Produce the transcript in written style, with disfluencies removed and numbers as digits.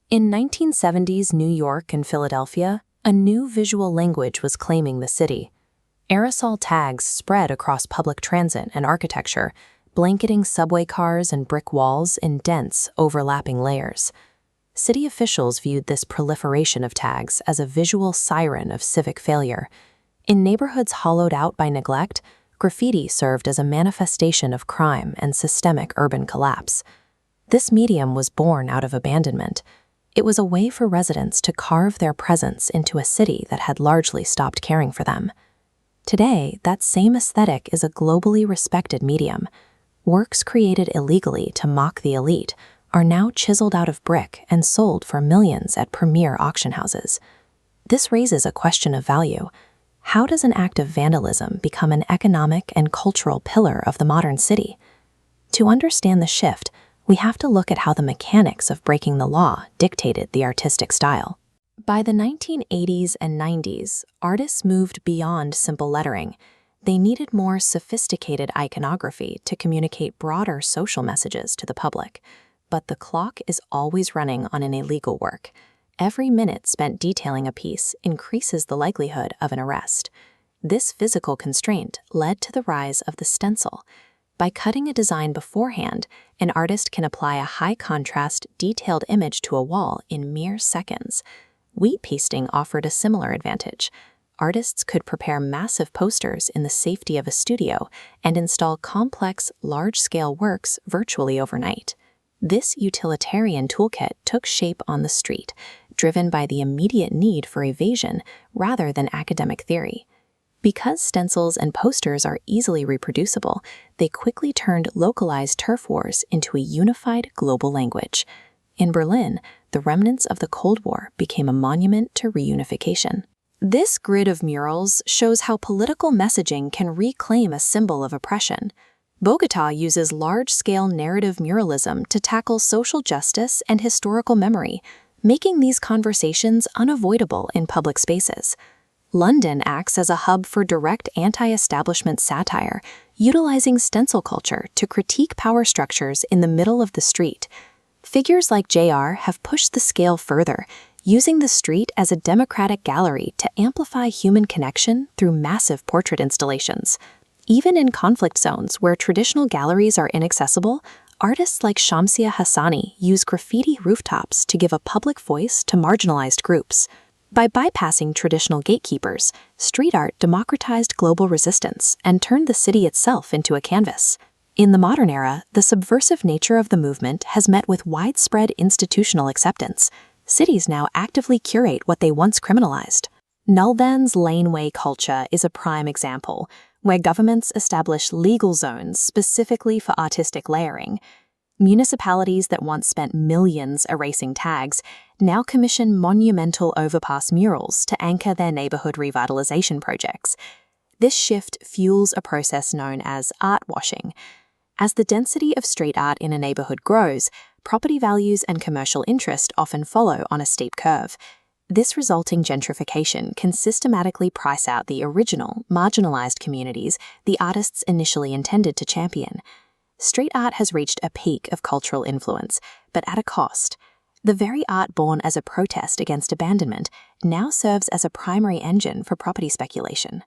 In 1970s New York and Philadelphia, a new visual language was claiming the city. Aerosol tags spread across public transit and architecture, blanketing subway cars and brick walls in dense, overlapping layers. City officials viewed this proliferation of tags as a visual siren of civic failure. In neighborhoods hollowed out by neglect, graffiti served as a manifestation of crime and systemic urban collapse. This medium was born out of abandonment. It was a way for residents to carve their presence into a city that had largely stopped caring for them. Today, that same aesthetic is a globally respected medium. Works created illegally to mock the elite are now chiseled out of brick and sold for millions at premier auction houses. This raises a question of value. How does an act of vandalism become an economic and cultural pillar of the modern city? To understand the shift, we have to look at how the mechanics of breaking the law dictated the artistic style. By the 1980s and 90s, artists moved beyond simple lettering. They needed more sophisticated iconography to communicate broader social messages to the public. But the clock is always running on an illegal work. Every minute spent detailing a piece increases the likelihood of an arrest. This physical constraint led to the rise of the stencil. By cutting a design beforehand, an artist can apply a high-contrast, detailed image to a wall in mere seconds. Wheat pasting offered a similar advantage. Artists could prepare massive posters in the safety of a studio and install complex, large-scale works virtually overnight. This utilitarian toolkit took shape on the street, driven by the immediate need for evasion rather than academic theory. Because stencils and posters are easily reproducible, they quickly turned localized turf wars into a unified global language. In Berlin, the remnants of the Cold War became a monument to reunification. This grid of murals shows how political messaging can reclaim a symbol of oppression. Bogotá uses large-scale narrative muralism to tackle social justice and historical memory, making these conversations unavoidable in public spaces. London acts as a hub for direct anti-establishment satire, utilizing stencil culture to critique power structures in the middle of the street. Figures like JR have pushed the scale further, using the street as a democratic gallery to amplify human connection through massive portrait installations. Even in conflict zones where traditional galleries are inaccessible, artists like Shamsia Hassani use graffiti rooftops to give a public voice to marginalized groups. By bypassing traditional gatekeepers, street art democratized global resistance and turned the city itself into a canvas. In the modern era, the subversive nature of the movement has met with widespread institutional acceptance. Cities now actively curate what they once criminalized. Nulban's laneway culture is a prime example, where governments establish legal zones specifically for artistic layering. Municipalities that once spent millions erasing tags now commission monumental overpass murals to anchor their neighborhood revitalization projects. This shift fuels a process known as art washing. As the density of street art in a neighborhood grows, property values and commercial interest often follow on a steep curve. This resulting gentrification can systematically price out the original, marginalized communities the artists initially intended to champion. Street art has reached a peak of cultural influence, but at a cost. The very art born as a protest against abandonment now serves as a primary engine for property speculation.